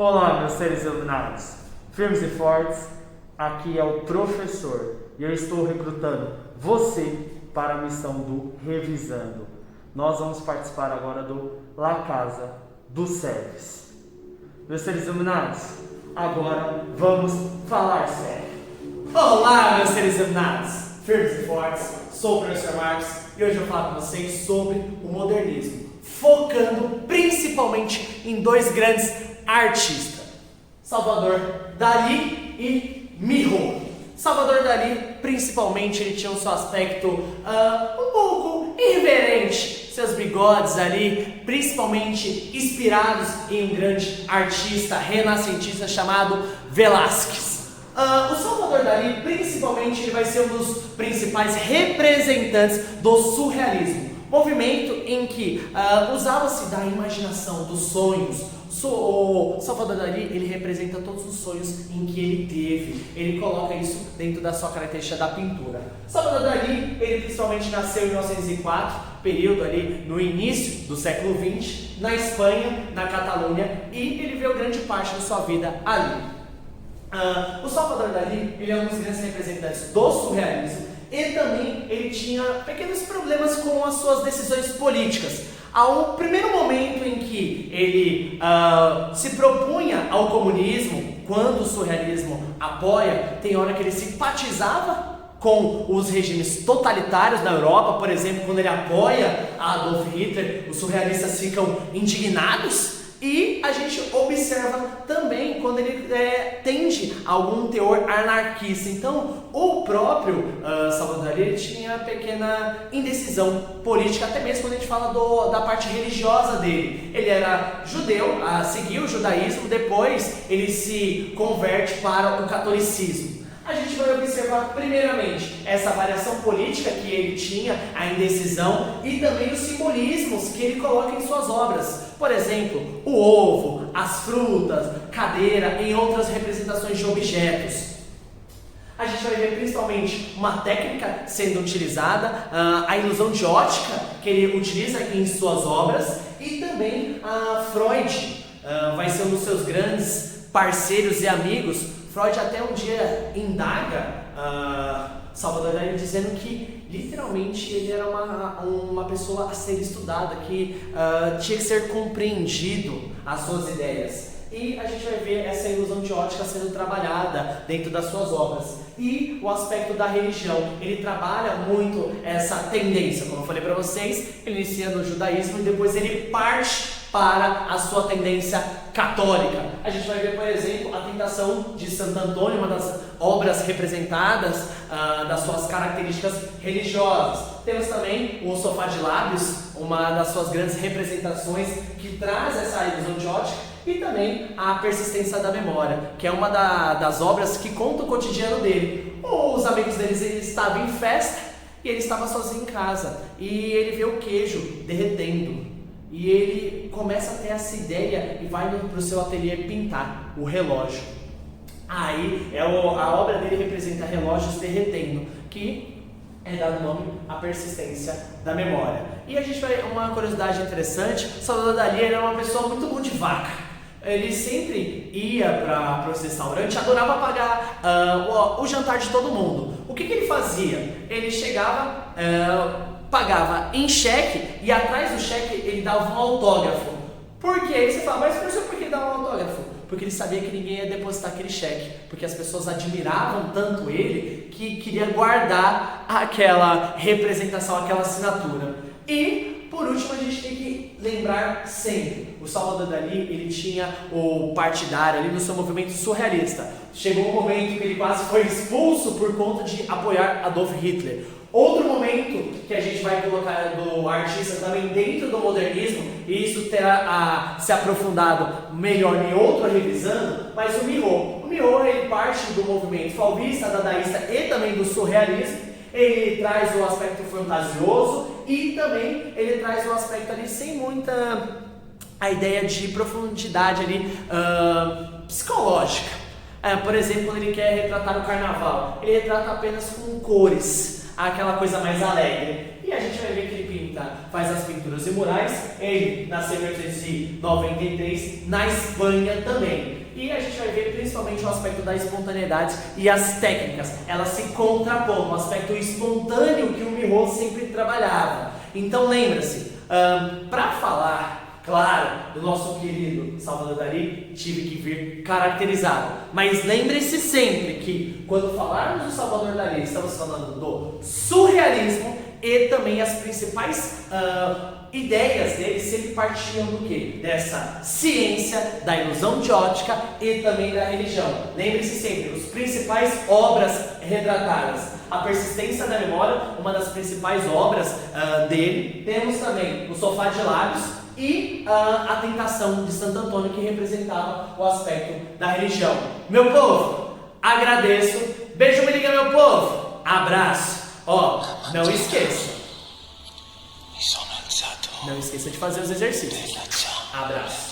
Olá, meus seres iluminados, firmes e fortes, aqui é o professor e eu estou recrutando você para a missão do Revisando. Nós vamos participar agora do La Casa do Service. Meus seres iluminados, agora vamos falar sério. Olá, meus seres iluminados, firmes e fortes, sou o professor Marcos e hoje eu vou falar com vocês sobre o modernismo, focando principalmente em dois grandes artistas, Salvador Dalí e Miró. Salvador Dalí, principalmente, ele tinha o seu aspecto um pouco irreverente, seus bigodes ali, principalmente inspirados em um grande artista renascentista chamado Velázquez. O Salvador Dalí, principalmente, ele vai ser um dos principais representantes do surrealismo, movimento em que usava-se da imaginação, dos sonhos. O Salvador Dalí, ele representa todos os sonhos em que ele teve, ele coloca isso dentro da sua característica da pintura. Salvador Dalí, ele principalmente nasceu em 1904, período ali no início do século XX, na Espanha, na Catalunha, e ele viveu grande parte da sua vida ali. O Salvador Dalí, ele é um dos grandes representantes do surrealismo e também ele tinha pequenos problemas com as suas decisões políticas. Há um primeiro momento em que ele se propunha ao comunismo, quando o surrealismo apoia, tem hora que ele simpatizava com os regimes totalitários da Europa, por exemplo, quando ele apoia a Adolf Hitler, os surrealistas ficam indignados. E a gente observa também quando ele tende a algum teor anarquista. Então, o próprio Salvador Dalí tinha pequena indecisão política, até mesmo quando a gente fala da parte religiosa dele. Ele era judeu, seguiu o judaísmo, depois ele se converte para o catolicismo. A gente vai observar primeiramente essa variação política que ele tinha, a indecisão e também os simbolismos que ele coloca em suas obras. Por exemplo, o ovo, as frutas, cadeira e outras representações de objetos. A gente vai ver principalmente uma técnica sendo utilizada, a ilusão de ótica que ele utiliza em suas obras, e também Freud vai ser um dos seus grandes parceiros e amigos. Freud até um dia indaga Salvador Dalí dizendo que literalmente ele era uma pessoa a ser estudada, que tinha que ser compreendido as suas ideias. E a gente vai ver essa ilusão de ótica sendo trabalhada dentro das suas obras. E o aspecto da religião, ele trabalha muito essa tendência, como eu falei para vocês, ele inicia no judaísmo e depois ele parte para a sua tendência católica. A gente vai ver, por exemplo, a Tentação de Santo Antônio, uma das obras representadas das suas características religiosas. Temos também o Sofá de Lábios, uma das suas grandes representações que traz essa ilusão de ótica, e também a Persistência da Memória, que é uma das obras que conta o cotidiano dele. Os amigos deles estavam em festa e ele estava sozinho em casa, e ele vê o queijo derretendo. E ele começa a ter essa ideia e vai para o seu ateliê pintar o relógio. Aí a obra dele representa relógios derretendo, que é dado o nome à persistência da memória. E a gente vai, uma curiosidade interessante, Salvador Dalí era uma pessoa muito bom de vaca. Ele sempre ia para os restaurantes, adorava pagar o jantar de todo mundo. O que ele fazia? Ele chegava, pagava em cheque e atrás do cheque ele dava um autógrafo. Por quê? Aí você fala, mas professor, por que dá um autógrafo? Porque ele sabia que ninguém ia depositar aquele cheque, porque as pessoas admiravam tanto ele que queria guardar aquela representação, aquela assinatura. E, por último, a gente tem que lembrar sempre, o Salvador Dalí, ele tinha o partidário ali no seu movimento surrealista. Chegou um momento que ele quase foi expulso por conta de apoiar Adolf Hitler. Outro momento que a gente vai colocar do artista também dentro do modernismo, e isso terá se aprofundado melhor em outra revisando, mas o Miró. O Miró, ele parte do movimento fauvista, dadaísta e também do surrealismo. Ele traz o aspecto fantasioso e também ele traz o aspecto ali sem muita a ideia de profundidade ali psicológica. Por exemplo, quando ele quer retratar o carnaval, ele retrata apenas com cores, aquela coisa mais alegre. E a gente vai ver que ele pinta faz as pinturas e murais, ele nasceu em 1893, na Espanha também. E a gente vai ver principalmente o aspecto da espontaneidade e as técnicas, elas se contrapõem, o aspecto espontâneo que o Miro sempre trabalhava. Então lembra-se, para falar, claro, do nosso querido Salvador Dalí, tive que vir caracterizado. Mas lembre-se sempre que quando falarmos do Salvador Dalí, estamos falando do surrealismo e também as principais ideias dele sempre partiam do quê? Dessa ciência, da ilusão de ótica e também da religião. Lembre-se sempre, as principais obras retratadas. A Persistência da Memória, uma das principais obras dele. Temos também o Sofá de Lábios e a Tentação de Santo Antônio, que representava o aspecto da religião. Meu povo, agradeço. Beijo, me liga, meu povo. Abraço. Não esqueça. Não esqueça de fazer os exercícios. Abraço.